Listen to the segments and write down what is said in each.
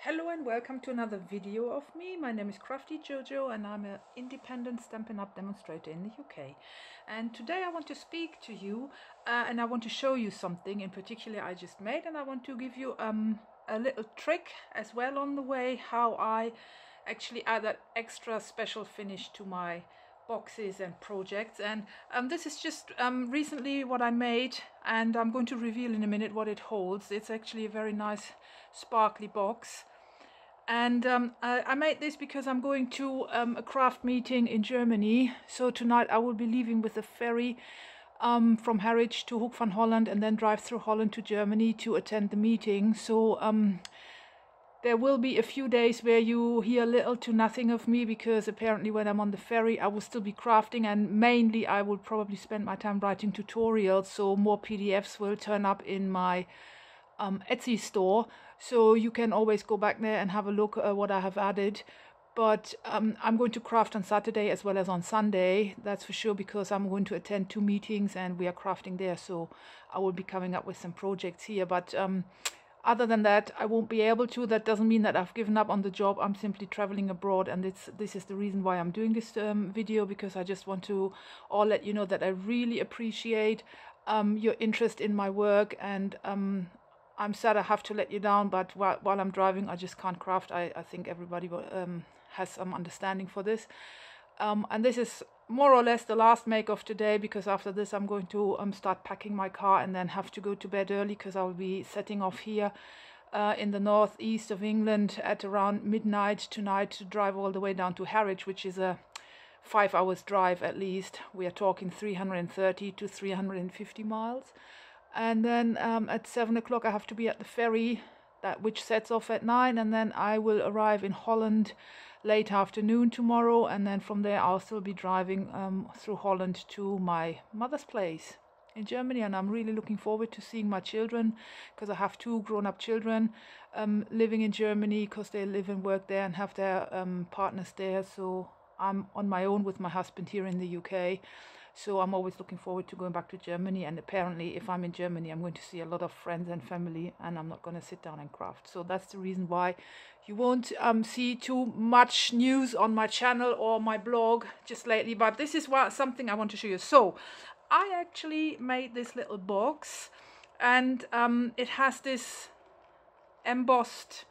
Hello and welcome to another video of me. My name is Crafty JoJo and I'm an independent Stampin' Up! Demonstrator in the UK. And today I want to speak to you and I want to show you something in particular I just made, and I want to give you a little trick as well on the way how I actually add that extra special finish to my boxes and projects. And this is just recently what I made, and I'm going to reveal in a minute what it holds. It's actually a very nice sparkly box. And I made this because I'm going to a craft meeting in Germany. So tonight I will be leaving with a ferry from Harwich to Hoek van Holland and then drive through Holland to Germany to attend the meeting. So there will be a few days where you hear little to nothing of me, because apparently when I'm on the ferry I will still be crafting, and mainly I will probably spend my time writing tutorials. So more PDFs will turn up in my Etsy store, so you can always go back there and have a look at what I have added. But I'm going to craft on Saturday as well as on Sunday, that's for sure, because I'm going to attend 2 meetings and we are crafting there, so I will be coming up with some projects here. But other than that I won't be able to. That doesn't mean that I've given up on the job. I'm simply traveling abroad, and this is the reason why I'm doing this video, because I just want to let you know that I really appreciate your interest in my work. And I'm sad I have to let you down, but while I'm driving I just can't craft. I think everybody has some understanding for this. And this is more or less the last make of today, because after this I'm going to start packing my car and then have to go to bed early, because I will be setting off here in the northeast of England at around midnight tonight to drive all the way down to Harwich, which is a 5 hours drive at least. We are talking 330 to 350 miles. And then at 7 o'clock I have to be at the ferry, which sets off at 9, and then I will arrive in Holland late afternoon tomorrow, and then from there I'll still be driving through Holland to my mother's place in Germany. And I'm really looking forward to seeing my children, because I have 2 grown-up children living in Germany, because they live and work there and have their partners there. So I'm on my own with my husband here in the UK. So I'm always looking forward to going back to Germany, and apparently if I'm in Germany I'm going to see a lot of friends and family, and I'm not going to sit down and craft. So that's the reason why you won't see too much news on my channel or my blog just lately. But this is something I want to show you. So I actually made this little box, and it has this embossed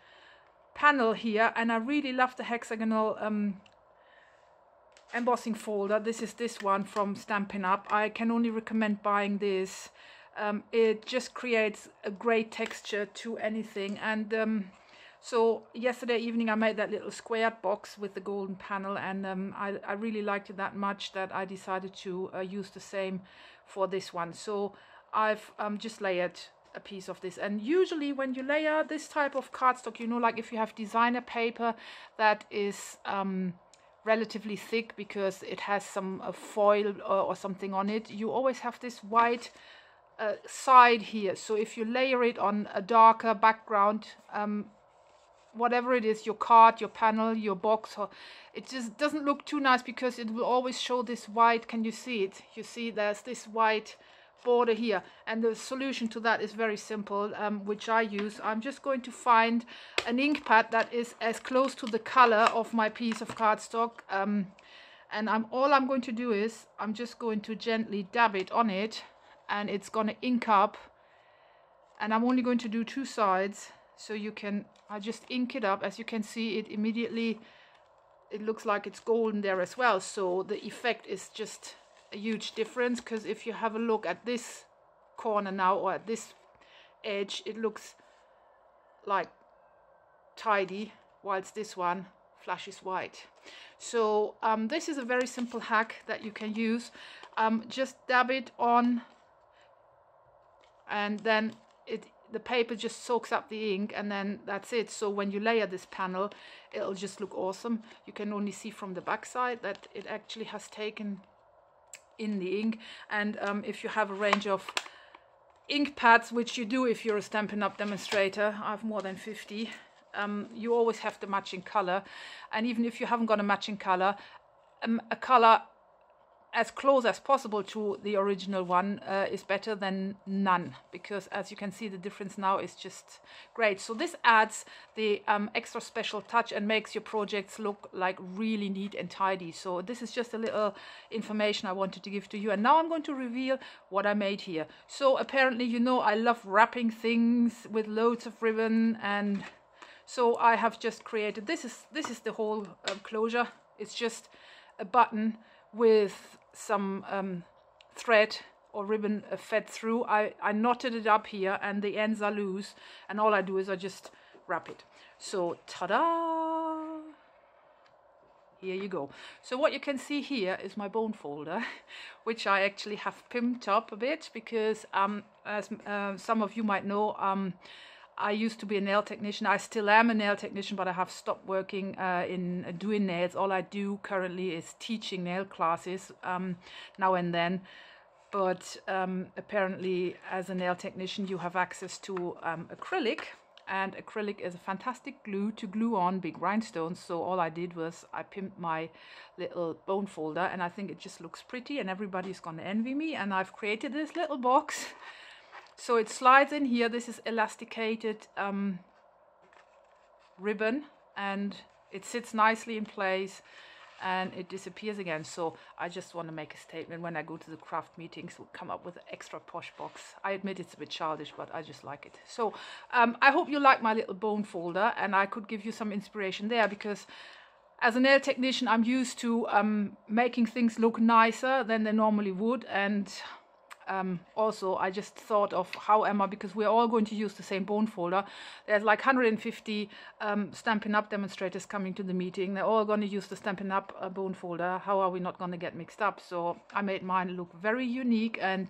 panel here, and I really love the hexagonal embossing folder. This is this one from Stampin' Up! I can only recommend buying this. It just creates a great texture to anything. And so yesterday evening I made that little squared box with the golden panel, and I really liked it that much that I decided to use the same for this one. So I've just layered a piece of this. And usually when you layer this type of cardstock, you know, like if you have designer paper that is relatively thick because it has some foil or something on it, you always have this white side here. So if you layer it on a darker background, whatever it is, your card, your panel, your box, it just doesn't look too nice, because it will always show this white. Can you see it? You see there's this white border here, and the solution to that is very simple, which I use. I'm just going to find an ink pad that is as close to the color of my piece of cardstock, and all I'm going to do is I'm just going to gently dab it on it, and it's going to ink up. And I'm only going to do 2 sides, so I just ink it up. As you can see, it immediately, it looks like it's golden there as well. So the effect is just a huge difference, because if you have a look at this corner now, or at this edge, it looks like tidy, whilst this one flashes white. So this is a very simple hack that you can use. Just dab it on, and then the paper just soaks up the ink, and then that's it. So when you layer this panel, it'll just look awesome. You can only see from the back side that it actually has taken in the ink. And if you have a range of ink pads, which you do if you're a Stampin' Up! Demonstrator, I have more than 50, you always have the matching color. And even if you haven't got a matching color, a color as close as possible to the original one is better than none, because as you can see, the difference now is just great. So this adds the extra special touch and makes your projects look like really neat and tidy. So this is just a little information I wanted to give to you. And now I'm going to reveal what I made here. So apparently, you know, I love wrapping things with loads of ribbon, and so I have just created, this is the whole closure. It's just a button with some thread or ribbon fed through. I knotted it up here and the ends are loose, and all I do is I just wrap it. So ta-da! Here you go. So what you can see here is my bone folder, which I actually have pimped up a bit because as some of you might know, I used to be a nail technician. I still am a nail technician, but I have stopped working in doing nails. All I do currently is teaching nail classes now and then. But apparently, as a nail technician, you have access to acrylic. And acrylic is a fantastic glue to glue on big rhinestones. So all I did was I pimped my little bone folder, and I think it just looks pretty and everybody's gonna envy me. And I've created this little box. So it slides in here. This is elasticated ribbon, and it sits nicely in place and it disappears again. So I just want to make a statement when I go to the craft meetings, we'll come up with an extra posh box. I admit it's a bit childish, but I just like it. So I hope you like my little bone folder, and I could give you some inspiration there, because as a nail technician, I'm used to making things look nicer than they normally would. And also I just thought of how am I, because we're all going to use the same bone folder. There's like 150 Stampin' Up! Demonstrators coming to the meeting. They're all going to use the Stampin' Up! Bone folder. How are we not going to get mixed up? So I made mine look very unique and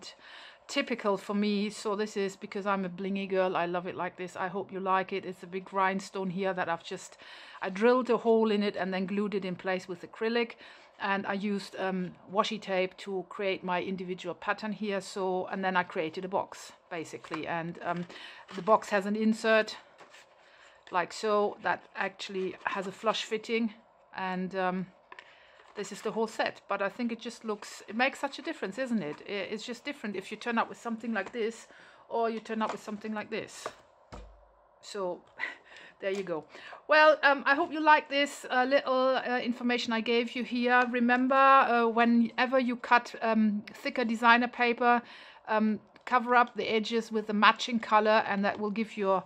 typical for me. So this is because I'm a blingy girl. I love it like this. I hope you like it. It's a big rhinestone here that I drilled a hole in it and then glued it in place with acrylic. And I used washi tape to create my individual pattern here. So, and then I created a box basically, and the box has an insert like so that actually has a flush fitting, and this is the whole set. But I think it just looks, it makes such a difference, isn't it? It's just different if you turn up with something like this or you turn up with something like this. So there you go. Well, I hope you like this little information I gave you here. Remember, whenever you cut thicker designer paper, cover up the edges with the matching color, and that will give your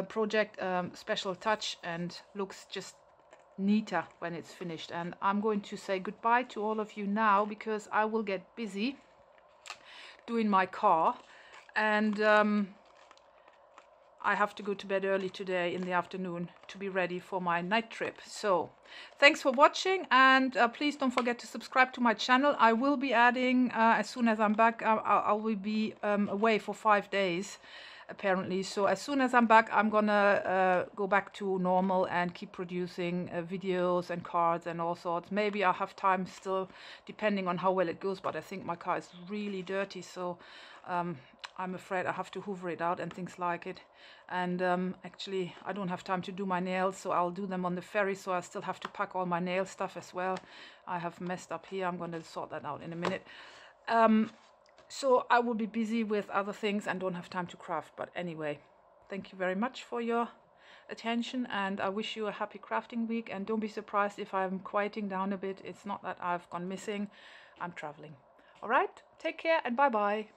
project special touch and looks just neater when it's finished. And I'm going to say goodbye to all of you now, because I will get busy doing my car, and I have to go to bed early today in the afternoon to be ready for my night trip. So thanks for watching, and please don't forget to subscribe to my channel. I will be adding, as soon as I'm back, I will be away for 5 days apparently. So as soon as I'm back, I'm gonna go back to normal and keep producing videos and cards and all sorts. Maybe I'll have time still, depending on how well it goes, but I think my car is really dirty, so I'm afraid I have to hoover it out and things like it. And actually I don't have time to do my nails, so I'll do them on the ferry, so I still have to pack all my nail stuff as well. I have messed up here. I'm going to sort that out in a minute. So I will be busy with other things and don't have time to craft. But anyway, thank you very much for your attention, and I wish you a happy crafting week. And don't be surprised if I'm quieting down a bit. It's not that I've gone missing. I'm traveling. All right, take care and bye-bye.